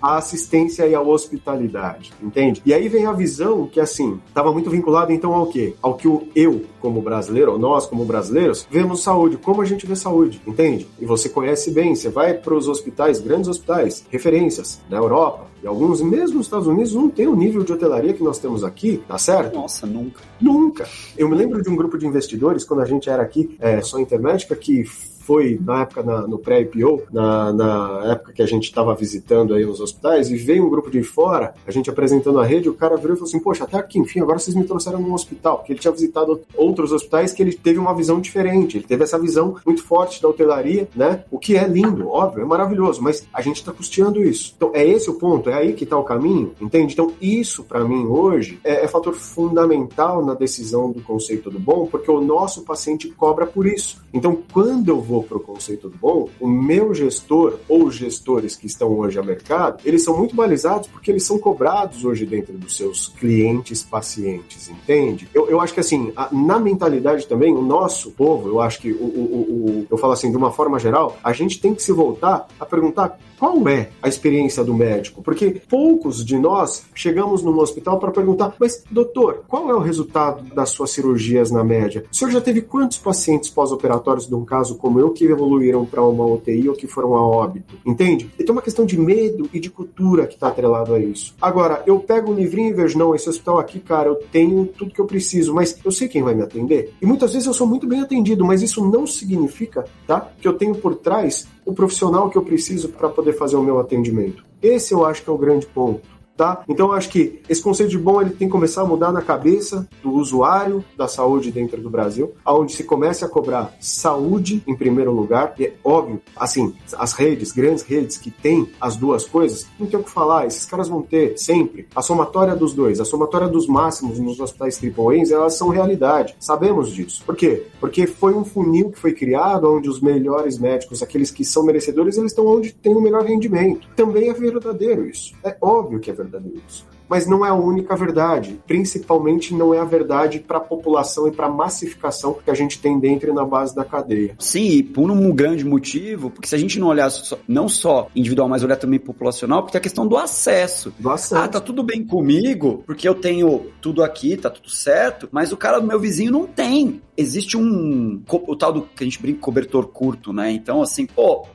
à assistência e à hospitalidade, entende? E aí vem a visão que, assim, estava muito vinculado, então, ao quê? Ao que eu, como brasileiro, ou nós, como brasileiros, vemos saúde, como a gente vê saúde, entende? E você conhece bem, você vai para os hospitais, grandes hospitais, referências, na Europa, e alguns, mesmo nos Estados Unidos, não tem o nível de hotelaria que nós temos aqui, tá certo? Nossa, nunca. Nunca. Eu me lembro de um grupo de investidores, quando a gente era aqui, só Intermédica, que foi na época, no pré-IPO, na época que a gente estava visitando aí os hospitais, e veio um grupo de fora, a gente apresentando a rede, o cara virou e falou assim, poxa, até aqui, enfim, agora vocês me trouxeram num hospital, porque ele tinha visitado outros hospitais que ele teve uma visão diferente, ele teve essa visão muito forte da hotelaria, né, o que é lindo, óbvio, é maravilhoso, mas a gente está custeando isso. Então, é esse o ponto, é aí que está o caminho, entende? Então, isso, para mim, hoje, é fator fundamental na decisão do conceito do bom, porque o nosso paciente cobra por isso. Então, quando eu vou para o conceito do bom, o meu gestor ou os gestores que estão hoje ao mercado, eles são muito balizados porque eles são cobrados hoje dentro dos seus clientes, pacientes, entende? Eu acho que assim, na mentalidade também, o nosso povo, eu acho que eu falo assim, de uma forma geral, a gente tem que se voltar a perguntar qual é a experiência do médico, porque poucos de nós chegamos num hospital para perguntar, mas doutor, qual é o resultado das suas cirurgias na média? O senhor já teve quantos pacientes pós-operatórios de um caso como eu que evoluíram para uma UTI ou que foram a óbito? Entende? E tem uma questão de medo e de cultura que está atrelado a isso. Agora, eu pego um livrinho e vejo, não, esse hospital aqui, cara, eu tenho tudo que eu preciso, mas eu sei quem vai me atender. E muitas vezes eu sou muito bem atendido, mas isso não significa, tá, que eu tenho por trás o profissional que eu preciso para poder fazer o meu atendimento. Esse eu acho que é o grande ponto. Tá? Então eu acho que esse conceito de bom ele tem que começar a mudar na cabeça do usuário da saúde dentro do Brasil, onde se comece a cobrar saúde em primeiro lugar. E é óbvio, assim, as redes, grandes redes que têm as duas coisas, não tem o que falar, esses caras vão ter sempre a somatória dos dois, a somatória dos máximos nos hospitais AAA, elas são realidade, sabemos disso. Por quê? Porque foi um funil que foi criado onde os melhores médicos, aqueles que são merecedores, eles estão onde tem o melhor rendimento. Também é verdadeiro isso, é óbvio que é verdadeiro isso. Mas não é a única verdade. Principalmente não é a verdade para a população e para a massificação que a gente tem dentro e na base da cadeia. Sim, e por um grande motivo, porque se a gente não olhar não só individual, mas olhar também populacional, porque tem a questão do acesso. Ah, tá tudo bem comigo, porque eu tenho tudo aqui, tá tudo certo, mas o cara do meu vizinho não tem. Existe o tal do que a gente brinca, cobertor curto, né? Então, assim,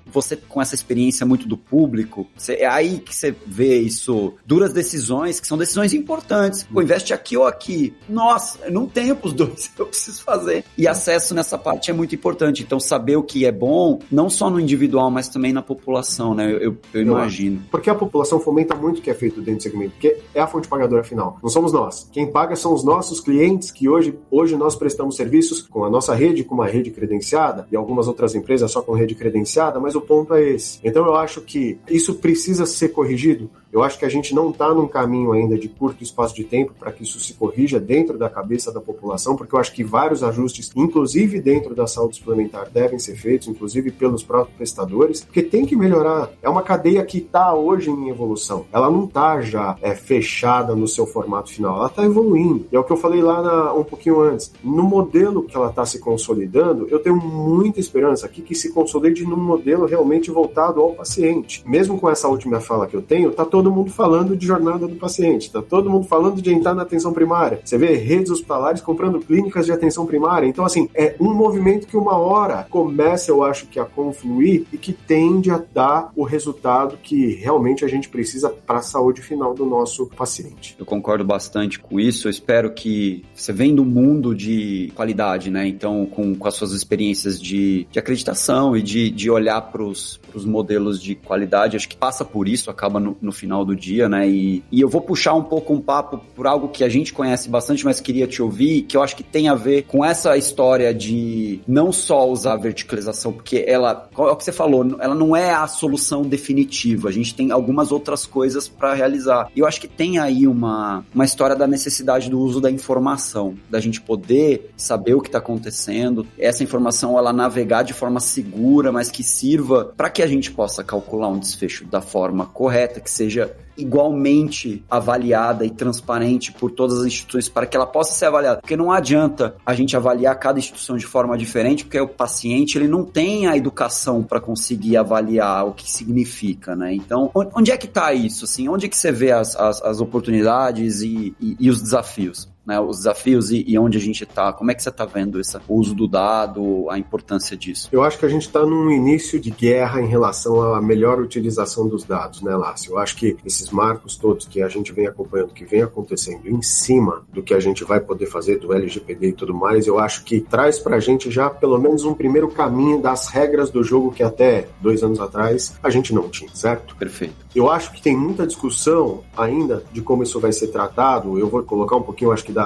você com essa experiência muito do público, é aí que você vê isso, duras decisões, que são decisões importantes. Investe aqui ou aqui. Nossa, eu não tenho pros dois, eu preciso fazer. E acesso nessa parte é muito importante. Então, saber o que é bom, não só no individual, mas também na população, né? Eu imagino. Porque a população fomenta muito o que é feito dentro do segmento, porque é a fonte pagadora final. Não somos nós. Quem paga são os nossos clientes, que hoje nós prestamos serviços com a nossa rede, com uma rede credenciada, e algumas outras empresas só com rede credenciada, mas o ponto é esse. Então eu acho que isso precisa ser corrigido. Eu acho que a gente não está num caminho ainda de curto espaço de tempo para que isso se corrija dentro da cabeça da população, porque eu acho que vários ajustes, inclusive dentro da saúde suplementar, devem ser feitos, inclusive pelos próprios prestadores, porque tem que melhorar. É uma cadeia que está hoje em evolução. Ela não está já fechada no seu formato final, ela está evoluindo. E é o que eu falei lá um pouquinho antes. No modelo que ela está se consolidando, eu tenho muita esperança aqui que se consolide num modelo realmente voltado ao paciente. Mesmo com essa última fala que eu tenho, está todo todo mundo falando de jornada do paciente, tá todo mundo falando de entrar na atenção primária. Você vê redes hospitalares comprando clínicas de atenção primária. Então, assim, é um movimento que uma hora começa, eu acho, que a confluir e que tende a dar o resultado que realmente a gente precisa para a saúde final do nosso paciente. Eu concordo bastante com isso. Eu espero que você vem do mundo de qualidade, né? Então, com as suas experiências de acreditação e de olhar para os modelos de qualidade, acho que passa por isso, acaba no final do dia, né? E eu vou puxar um pouco um papo por algo que a gente conhece bastante, mas queria te ouvir, que eu acho que tem a ver com essa história de não só usar a verticalização, porque ela, é o que você falou, ela não é a solução definitiva. A gente tem algumas outras coisas para realizar. E eu acho que tem aí uma história da necessidade do uso da informação, da gente poder saber o que está acontecendo, essa informação ela navegar de forma segura, mas que sirva para que a gente possa calcular um desfecho da forma correta, que seja igualmente avaliada e transparente por todas as instituições para que ela possa ser avaliada. Porque não adianta a gente avaliar cada instituição de forma diferente, porque o paciente ele não tem a educação para conseguir avaliar o que significa, né? Então, onde é que está isso? Assim? Onde é que você vê as oportunidades e os desafios? Né, os desafios e onde a gente está, como é que você está vendo o uso do dado, a importância disso? Eu acho que a gente está num início de guerra em relação à melhor utilização dos dados, né, Lácio? Eu acho que esses marcos todos que a gente vem acompanhando, que vem acontecendo em cima do que a gente vai poder fazer do LGPD e tudo mais, eu acho que traz para a gente já pelo menos um primeiro caminho das regras do jogo que até 2 anos atrás a gente não tinha, certo? Perfeito. Eu acho que tem muita discussão ainda de como isso vai ser tratado. Eu vou colocar um pouquinho, acho que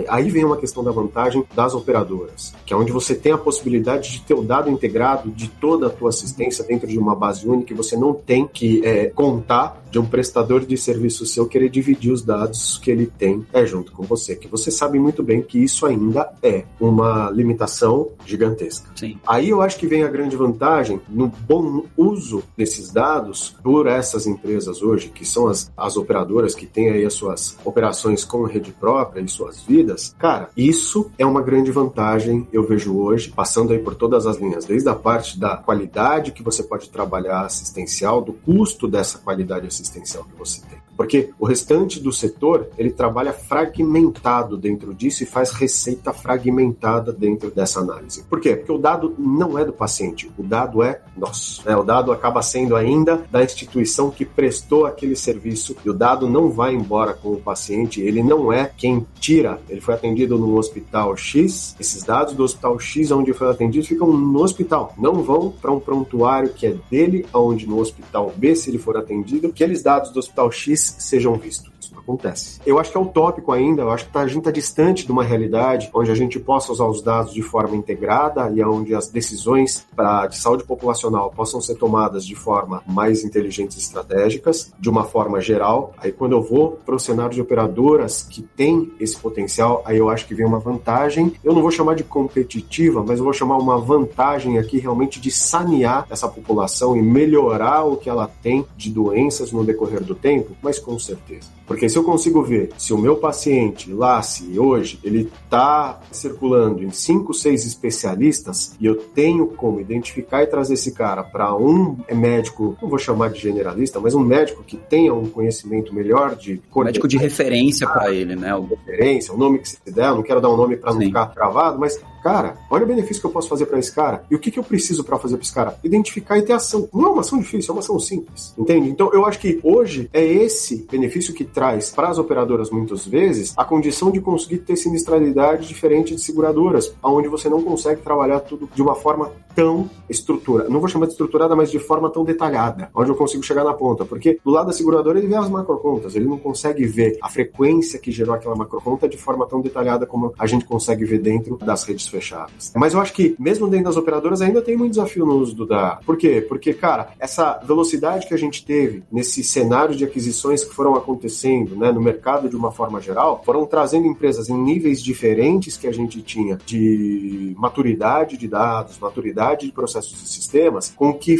aí vem uma questão da vantagem das operadoras, que é onde você tem a possibilidade de ter o dado integrado de toda a tua assistência dentro de uma base única, e você não tem que contar de um prestador de serviço seu querer dividir os dados que ele tem junto com você, que você sabe muito bem que isso ainda é uma limitação gigantesca. Sim. Aí eu acho que vem a grande vantagem no bom uso desses dados por essas empresas hoje, que são as operadoras que têm aí as suas operações com rede própria e suas vidas. Cara, isso é uma grande vantagem, eu vejo hoje, passando aí por todas as linhas, desde a parte da qualidade que você pode trabalhar assistencial, do custo dessa qualidade assistencial que você tem. Porque o restante do setor, ele trabalha fragmentado dentro disso e faz receita fragmentada dentro dessa análise. Por quê? Porque o dado não é do paciente, o dado é nosso. O dado acaba sendo ainda da instituição que prestou aquele serviço, e o dado não vai embora com o paciente, ele não é quem tira. Ele foi atendido no hospital X, esses dados do hospital X onde foi atendido ficam no hospital, não vão para um prontuário que é dele, onde no hospital B, se ele for atendido, aqueles dados do hospital X sejam vistos. Isso não acontece. Eu acho que é utópico ainda, eu acho que a gente está distante de uma realidade onde a gente possa usar os dados de forma integrada e onde as decisões de saúde populacional possam ser tomadas de forma mais inteligentes e estratégicas, de uma forma geral. Aí quando eu vou para o cenário de operadoras que tem esse potencial, aí eu acho que vem uma vantagem, eu não vou chamar de competitiva, mas eu vou chamar uma vantagem aqui realmente de sanear essa população e melhorar o que ela tem de doenças no decorrer do tempo, mas com certeza. Porque se eu consigo ver se o meu paciente lá, se hoje ele está circulando em 5, 6 especialistas e eu tenho como identificar e trazer esse cara para um médico, não vou chamar de generalista, mas um médico que tenha um conhecimento melhor de... médico de referência para ele, né? Referência, o nome que se der, eu não quero dar um nome para não ficar travado, mas, cara, olha o benefício que eu posso fazer para esse cara e o que eu preciso para fazer para esse cara. Identificar e ter ação. Não é uma ação difícil, é uma ação simples, entende? Então, eu acho que hoje é esse benefício que traz para as operadoras, muitas vezes, a condição de conseguir ter sinistralidade diferente de seguradoras, onde você não consegue trabalhar tudo de uma forma tão estruturada. Não vou chamar de estruturada, mas de forma tão detalhada, onde eu consigo chegar na ponta. Porque do lado da seguradora, ele vê as macrocontas, ele não consegue ver a frequência que gerou aquela macroconta de forma tão detalhada como a gente consegue ver dentro das redes fechadas. Mas eu acho que, mesmo dentro das operadoras, ainda tem muito desafio no uso do dado. Por quê? Porque, cara, essa velocidade que a gente teve nesse cenário de aquisições que foram acontecendo, né, no mercado de uma forma geral, foram trazendo empresas em níveis diferentes que a gente tinha de maturidade de dados, maturidade qualidade de processos e sistemas,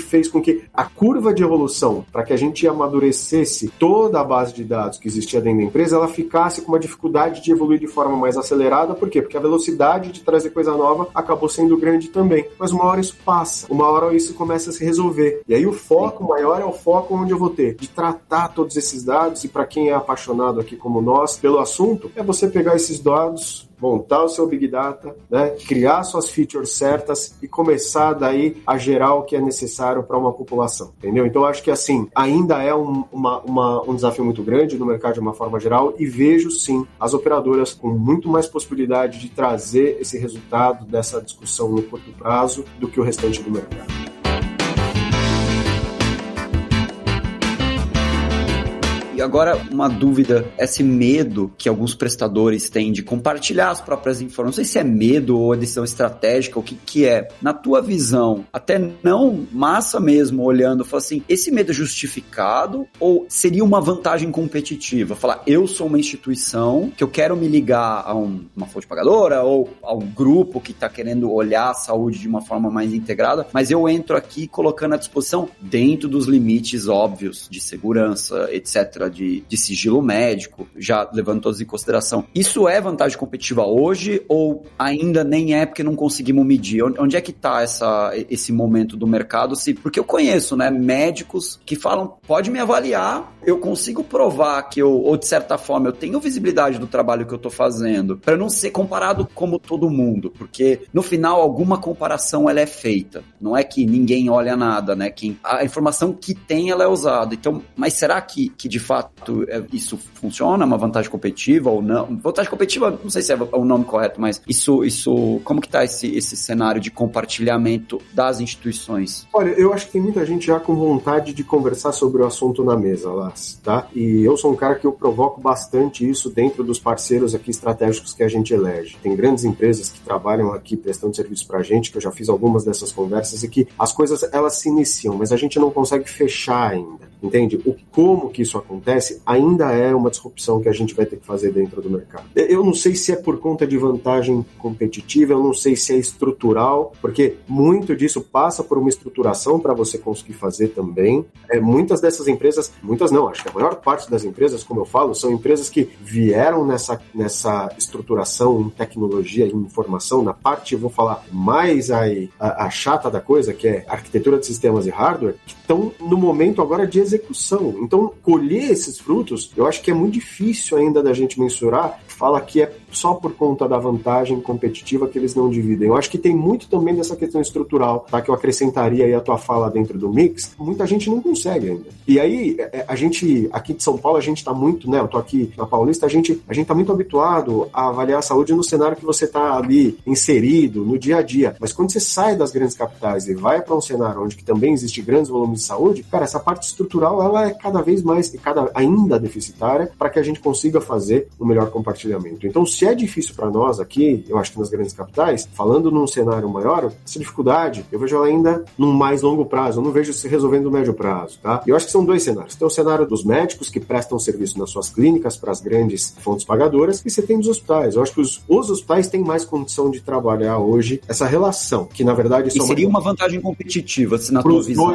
fez com que a curva de evolução, para que a gente amadurecesse toda a base de dados que existia dentro da empresa, ela ficasse com uma dificuldade de evoluir de forma mais acelerada. Por quê? Porque a velocidade de trazer coisa nova acabou sendo grande também. Mas uma hora isso passa, uma hora isso começa a se resolver. E aí o foco maior é o foco onde eu vou ter de tratar todos esses dados, e para quem é apaixonado aqui como nós pelo assunto, é você pegar esses dados, montar o seu Big Data, né, criar suas features certas e começar daí a gerar o que é necessário para uma população, entendeu? Então, eu acho que assim, ainda é um desafio muito grande no mercado de uma forma geral, e vejo sim as operadoras com muito mais possibilidade de trazer esse resultado dessa discussão no curto prazo do que o restante do mercado. Agora, uma dúvida, esse medo que alguns prestadores têm de compartilhar as próprias informações, não sei se é medo ou é decisão estratégica, o que é? Na tua visão, até não massa mesmo, olhando, fala assim, esse medo é justificado ou seria uma vantagem competitiva? Falar, eu sou uma instituição que eu quero me ligar a uma fonte pagadora ou a um grupo que está querendo olhar a saúde de uma forma mais integrada, mas eu entro aqui colocando à disposição dentro dos limites óbvios de segurança, etc., de sigilo médico, já levando todos em consideração. Isso é vantagem competitiva hoje ou ainda nem é porque não conseguimos medir? Onde é que está esse momento do mercado? Porque eu conheço, né, médicos que falam, pode me avaliar, eu consigo provar que ou de certa forma eu tenho visibilidade do trabalho que eu estou fazendo, para não ser comparado como todo mundo, porque no final alguma comparação ela é feita, não é que ninguém olha nada, né? A informação que tem ela é usada. Então, mas será que de fato isso funciona? Uma vantagem competitiva ou não? Vantagem competitiva, não sei se é o nome correto, mas isso como que está esse cenário de compartilhamento das instituições? Olha, eu acho que tem muita gente já com vontade de conversar sobre o assunto na mesa, Lars, tá? E eu sou um cara que eu provoco bastante isso dentro dos parceiros aqui estratégicos que a gente elege. Tem grandes empresas que trabalham aqui prestando serviço pra gente, que eu já fiz algumas dessas conversas, e que as coisas, elas se iniciam, mas a gente não consegue fechar ainda, entende? Como que isso acontece ainda é uma disrupção que a gente vai ter que fazer dentro do mercado. Eu não sei se é por conta de vantagem competitiva, eu não sei se é estrutural, porque muito disso passa por uma estruturação para você conseguir fazer também. Muitas dessas empresas, muitas não, acho que a maior parte das empresas, como eu falo, são empresas que vieram nessa estruturação em tecnologia e informação, na parte, eu vou falar mais a chata da coisa, que é arquitetura de sistemas e hardware, que estão no momento agora de execução. Então, colher esses frutos, eu acho que é muito difícil ainda da gente mensurar. Fala que é só por conta da vantagem competitiva que eles não dividem. Eu acho que tem muito também dessa questão estrutural, tá? Que eu acrescentaria aí a tua fala dentro do mix. Muita gente não consegue ainda. E aí, a gente, aqui de São Paulo, a gente tá muito, né? Eu tô aqui na Paulista, a gente tá muito habituado a avaliar a saúde no cenário que você tá ali inserido, no dia a dia. Mas quando você sai das grandes capitais e vai para um cenário onde que também existe grandes volumes de saúde, cara, essa parte estrutural, ela é cada vez mais, ainda deficitária, para que a gente consiga fazer o melhor compartilhamento. Então, se é difícil para nós aqui, eu acho que nas grandes capitais, falando num cenário maior, essa dificuldade, eu vejo ela ainda num mais longo prazo, eu não vejo se resolvendo no médio prazo, tá? E eu acho que são dois cenários. Tem o cenário dos médicos que prestam serviço nas suas clínicas para as grandes fontes pagadoras, e você tem dos hospitais. Eu acho que os hospitais têm mais condição de trabalhar hoje essa relação, que na verdade... E seria uma vantagem competitiva, se na tua visão.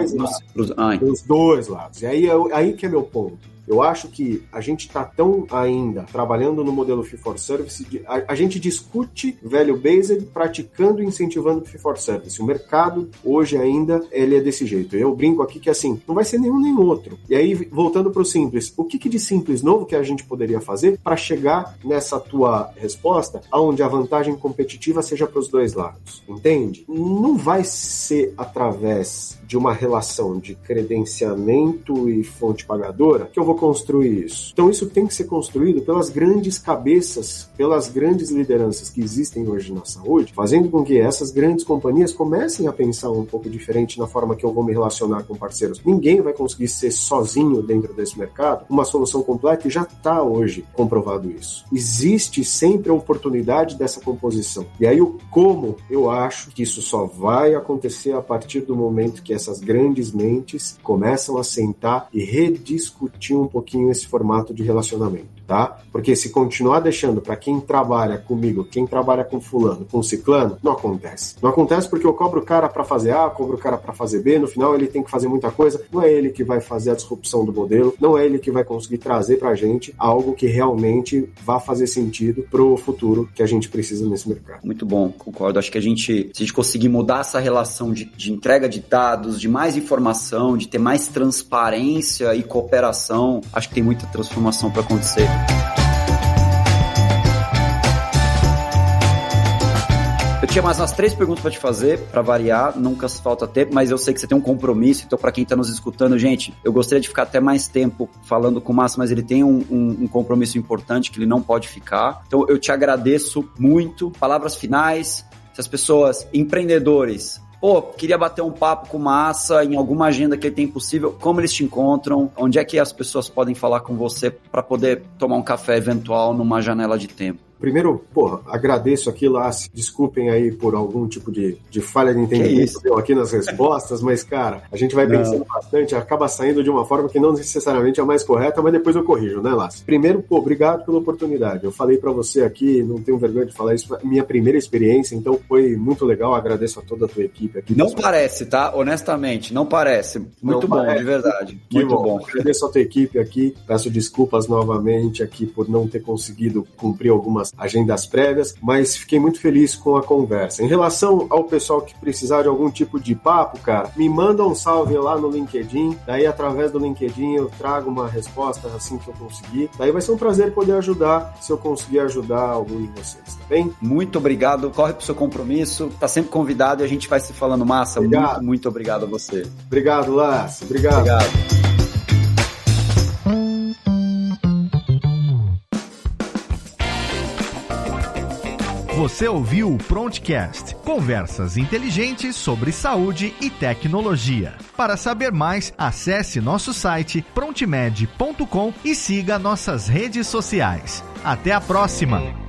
Os dois lados. E aí que é meu ponto. Eu acho que a gente está tão ainda trabalhando no modelo Fee for Service, a gente discute value-based praticando e incentivando o Fee for Service. O mercado hoje ainda ele é desse jeito. Eu brinco aqui que assim, não vai ser nenhum nem outro. E aí, voltando para o simples, o que de simples novo que a gente poderia fazer para chegar nessa tua resposta onde a vantagem competitiva seja para os dois lados? Entende? Não vai ser através de uma relação de credenciamento e fonte pagadora que eu vou construir isso. Então isso tem que ser construído pelas grandes cabeças, pelas grandes lideranças que existem hoje na saúde, fazendo com que essas grandes companhias comecem a pensar um pouco diferente na forma que eu vou me relacionar com parceiros. Ninguém vai conseguir ser sozinho dentro desse mercado uma solução completa, e já está hoje comprovado isso. Existe sempre a oportunidade dessa composição. E aí o como, eu acho que isso só vai acontecer a partir do momento que essas grandes mentes começam a sentar e rediscutir um pouquinho esse formato de relacionamento. tá? Porque se continuar deixando para quem trabalha comigo, quem trabalha com fulano, com ciclano, não acontece. Não acontece porque eu cobro o cara para fazer A, cobro o cara para fazer B, no final ele tem que fazer muita coisa, não é ele que vai fazer a disrupção do modelo, não é ele que vai conseguir trazer pra gente algo que realmente vá fazer sentido pro futuro que a gente precisa nesse mercado. Muito bom, concordo. Acho que se a gente conseguir mudar essa relação de entrega de dados, de mais informação, de ter mais transparência e cooperação, acho que tem muita transformação para acontecer. Eu tinha mais umas 3 perguntas para te fazer, para variar, nunca falta tempo, mas eu sei que você tem um compromisso, então para quem está nos escutando, gente, eu gostaria de ficar até mais tempo falando com o Massa, mas ele tem um compromisso importante que ele não pode ficar. Então eu te agradeço muito. Palavras finais, se as pessoas, empreendedores, queria bater um papo com o Massa em alguma agenda que ele tem possível, como eles te encontram, onde é que as pessoas podem falar com você para poder tomar um café eventual numa janela de tempo? Primeiro, agradeço aqui, Lassi. Desculpem aí por algum tipo de falha de entendimento aqui nas respostas, mas, cara, a gente vai pensando bastante, acaba saindo de uma forma que não necessariamente é a mais correta, mas depois eu corrijo, né, Lassi? Primeiro, obrigado pela oportunidade. Eu falei pra você aqui, não tenho vergonha de falar isso, minha primeira experiência, então foi muito legal, agradeço a toda a tua equipe aqui. Não parece, tá? Honestamente, não parece. Muito bom, de verdade. Muito bom. Agradeço a tua equipe aqui, peço desculpas novamente aqui por não ter conseguido cumprir algumas agendas prévias, mas fiquei muito feliz com a conversa. Em relação ao pessoal que precisar de algum tipo de papo, cara, me manda um salve lá no LinkedIn, daí através do LinkedIn eu trago uma resposta assim que eu conseguir, daí vai ser um prazer poder ajudar, se eu conseguir ajudar algum de vocês, tá bem? Muito obrigado, corre pro seu compromisso, tá sempre convidado e a gente vai se falando, Massa. Obrigado. Muito obrigado a você. Obrigado, Lars. Obrigado. Você ouviu o Prontcast, conversas inteligentes sobre saúde e tecnologia. Para saber mais, acesse nosso site prontmed.com e siga nossas redes sociais. Até a próxima!